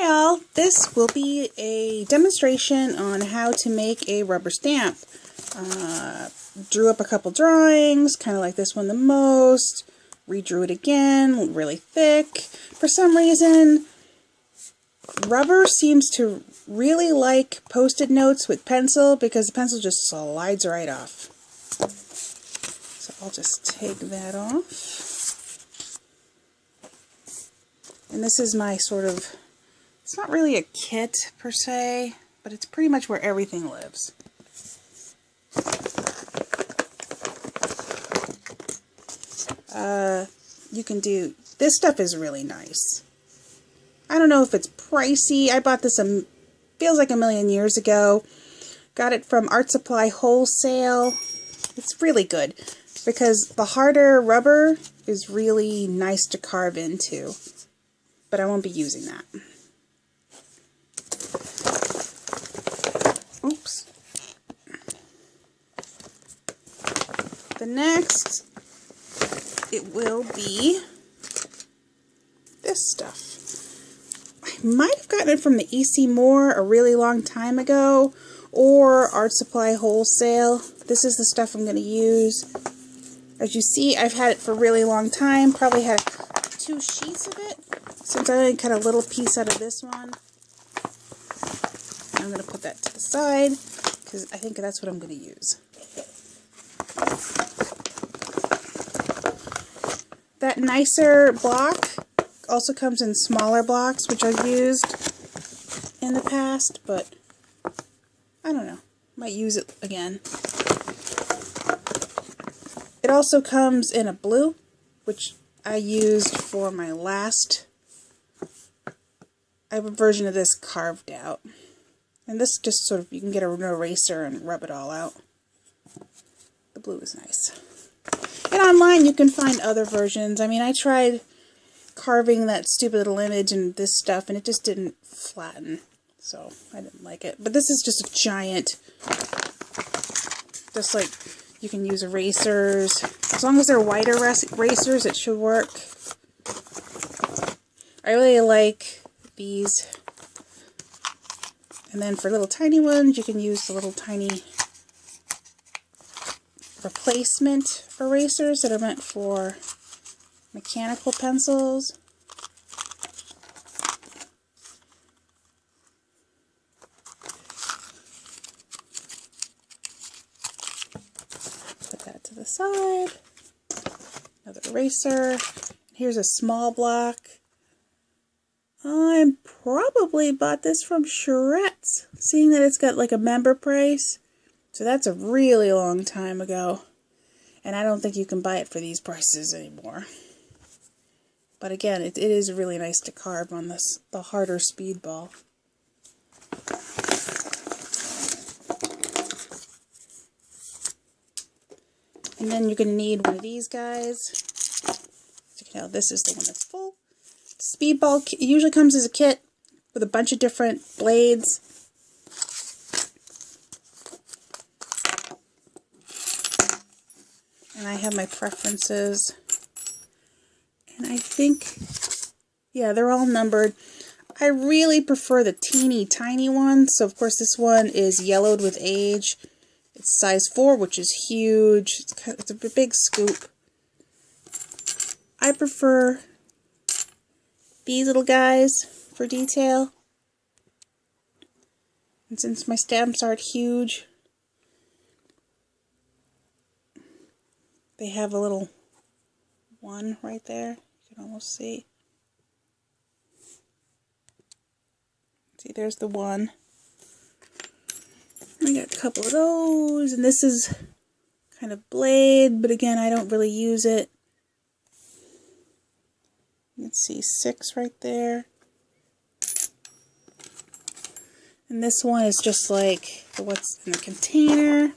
all, this will be a demonstration on how to make a rubber stamp. Drew up a couple drawings, kind of like this one the most, redrew it again, really thick. For some reason, rubber seems to really like post-it notes with pencil because the pencil just slides right off. So I'll just take that off. And this is my sort of, it's not really a kit per se, but it's pretty much where everything lives. You can do, this stuff is really nice. I don't know if it's pricey. I bought this, feels like a million years ago. Got it from Art Supply Wholesale. It's really good because the harder rubber is really nice to carve into. But I won't be using that. Oops. The next, it will be this stuff. I might have gotten it from the EC Moore a really long time ago, or Art Supply Wholesale. This is the stuff I'm going to use. As you see, I've had it for a really long time. Probably had 2 sheets of it. Since I only cut a little piece out of this one, I'm going to put that to the side because I think that's what I'm going to use. That nicer block also comes in smaller blocks, which I've used in the past, but I don't know. Might use it again. It also comes in a blue, which I used for my last. I have a version of this carved out. And this just sort of, you can get an eraser and rub it all out. The blue is nice. And online you can find other versions. I mean, I tried carving that stupid little image and this stuff, and it just didn't flatten. So, I didn't like it. But this is just a giant, just like, you can use erasers. As long as they're white erasers, it should work. I really like these. And then for little tiny ones, you can use the little tiny replacement erasers that are meant for mechanical pencils. Put that to the side. Another eraser. Here's a small block. I probably bought this from Charette's, seeing that it's got like a member price. So that's a really long time ago. And I don't think you can buy it for these prices anymore. But again, it is really nice to carve on this, the harder speedball. And then you're going to need one of these guys. So you can tell this is the one that's full. Speedball usually comes as a kit with a bunch of different blades. And I have my preferences. And I think, yeah, they're all numbered. I really prefer the teeny tiny one. So of course this one is yellowed with age. It's size 4, which is huge. It's a big scoop. I prefer these little guys for detail. And since my stamps aren't huge, they have a little one right there. You can almost see. See, there's the one. I got a couple of those, and this is kind of blade, but again, I don't really use it. You can see 6 right there. And this one is just like what's in the container.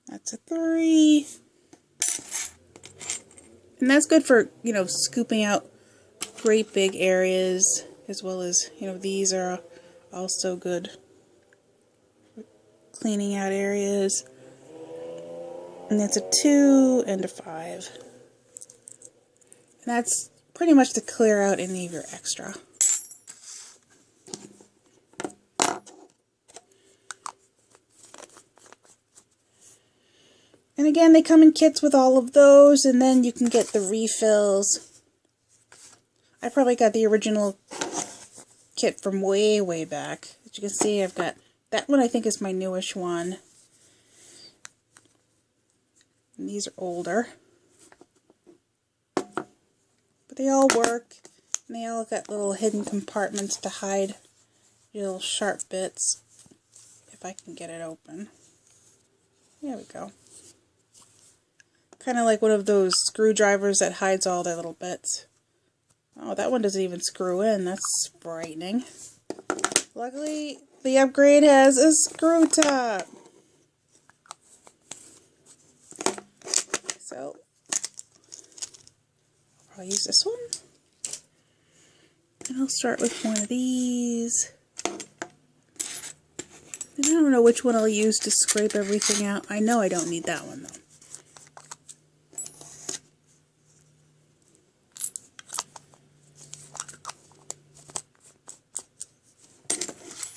That's a 3. And that's good for, you know, scooping out great big areas, as well as, you know, these are also good for cleaning out areas. And that's a 2 and a 5. And that's pretty much to clear out any of your extra. And again, they come in kits with all of those, and then you can get the refills. I probably got the original kit from way, way back. As you can see, I've got that one. I think is my newish one. And these are older. But they all work, and they all got little hidden compartments to hide your little sharp bits. If I can get it open. There we go. Kind of like one of those screwdrivers that hides all their little bits. Oh, that one doesn't even screw in. That's frightening. Luckily, the upgrade has a screw top. So, I'll use this one. And I'll start with one of these. And I don't know which one I'll use to scrape everything out. I know I don't need that one, though.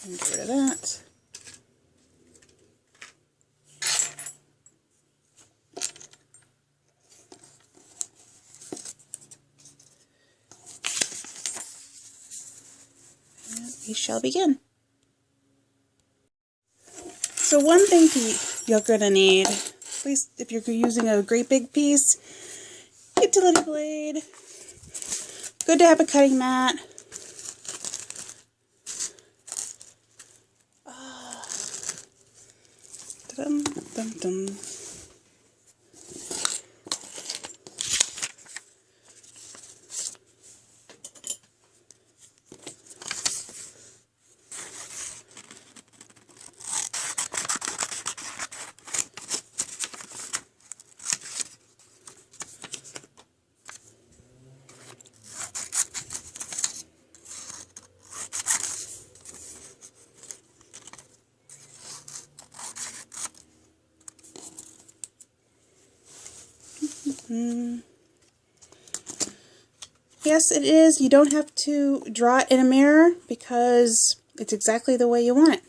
And get rid of that. And we shall begin. So one thing you're going to need, at least if you're using a great big piece, utility blade. Good to have a cutting mat. Dum, dum, dum. Yes, it is. You don't have to draw it in a mirror because it's exactly the way you want it.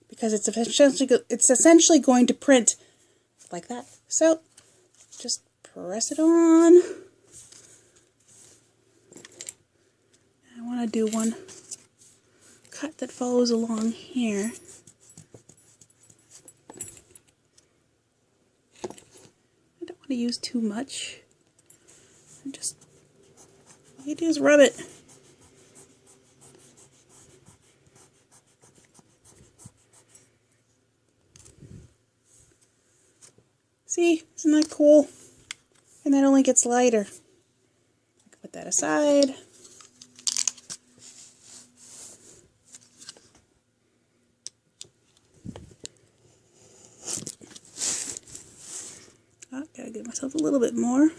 Because it's essentially going to print like that. So, just press it on. I want to do one cut that follows along here. I don't want to use too much. Just all you do is rub it. See, isn't that cool? And that only gets lighter. I can put that aside. Oh, gotta give myself a little bit more.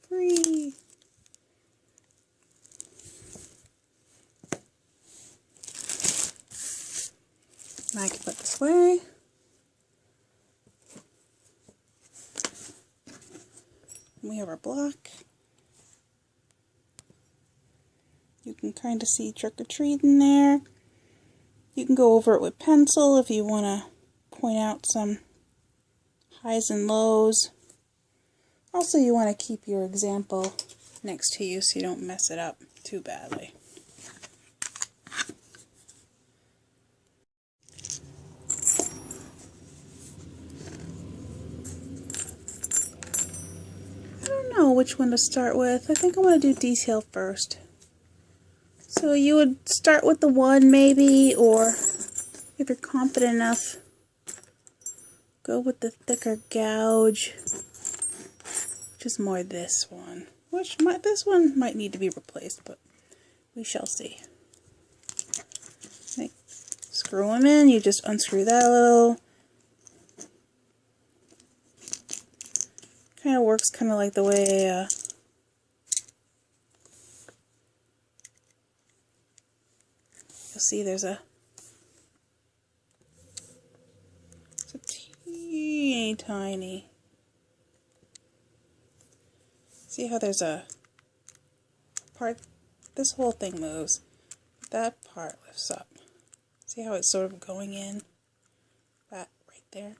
Free. Now I can put this away. We have our block. You can kind of see trick or treat in there. You can go over it with pencil if you want to point out some highs and lows. Also, you want to keep your example next to you so you don't mess it up too badly. I don't know which one to start with. I think I want to do detail first. So you would start with the 1 maybe, or if you're confident enough, go with the thicker gouge. Which is more this one. This one might need to be replaced, but we shall see. Screw them in, you just unscrew that a little, Kind of works kind of like the way you'll see there's a teeny tiny. See how there's a part, this whole thing moves, that part lifts up. See how it's sort of going in, that right there.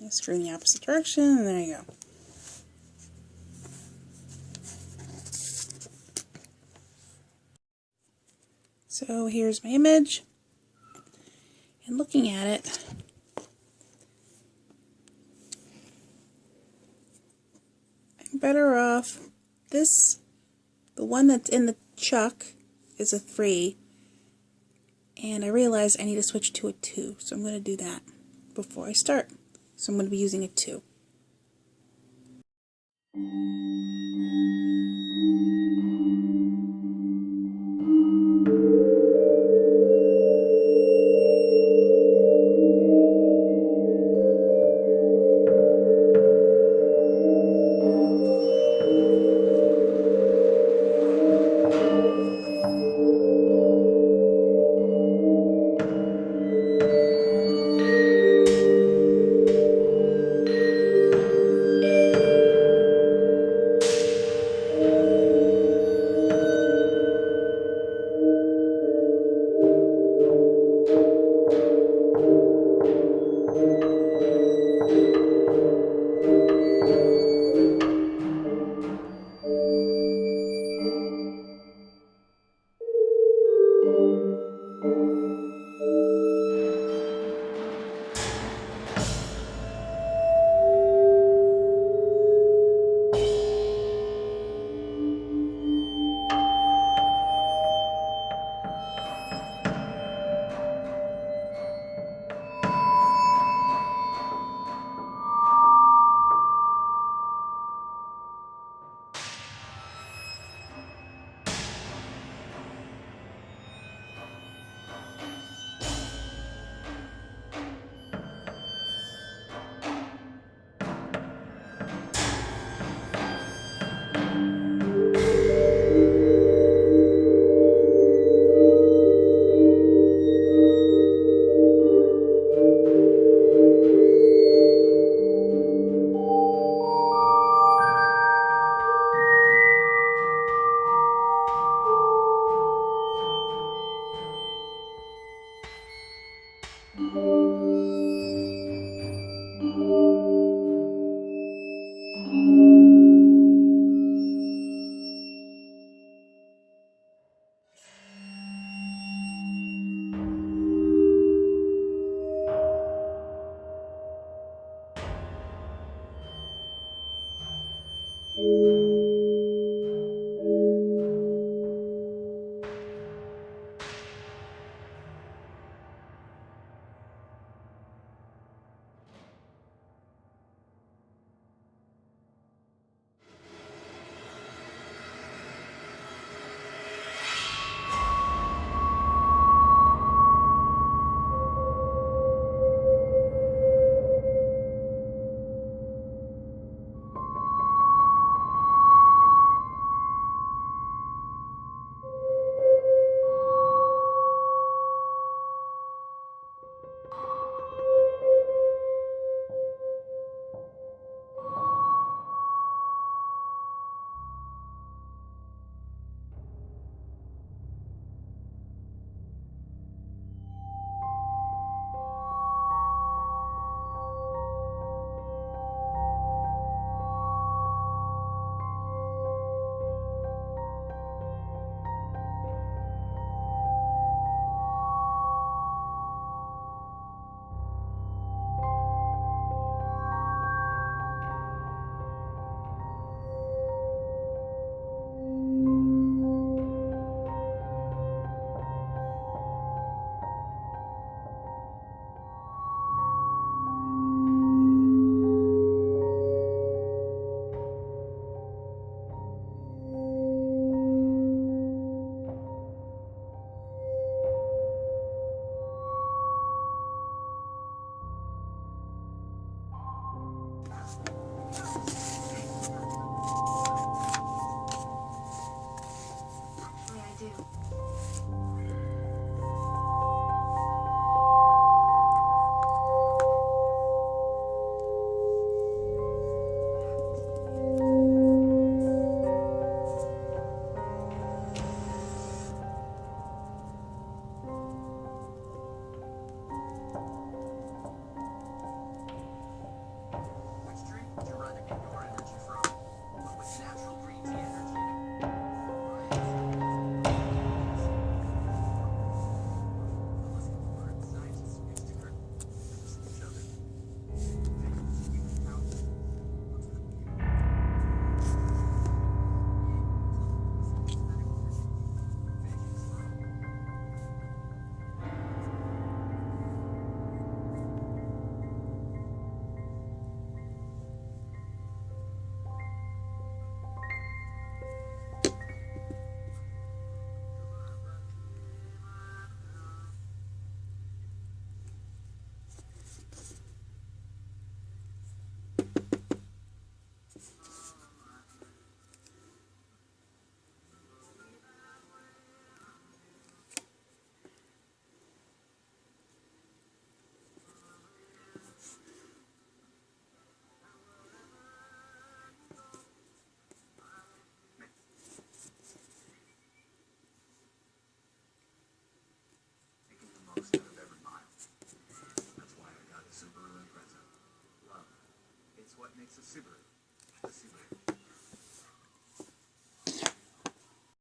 You screw in the opposite direction, and there you go. So here's my image, and looking at it, I'm better off. The one that's in the chuck is a 3, and I realize I need to switch to a 2, so I'm going to do that before I start. So I'm going to be using a 2. makes a Subaru.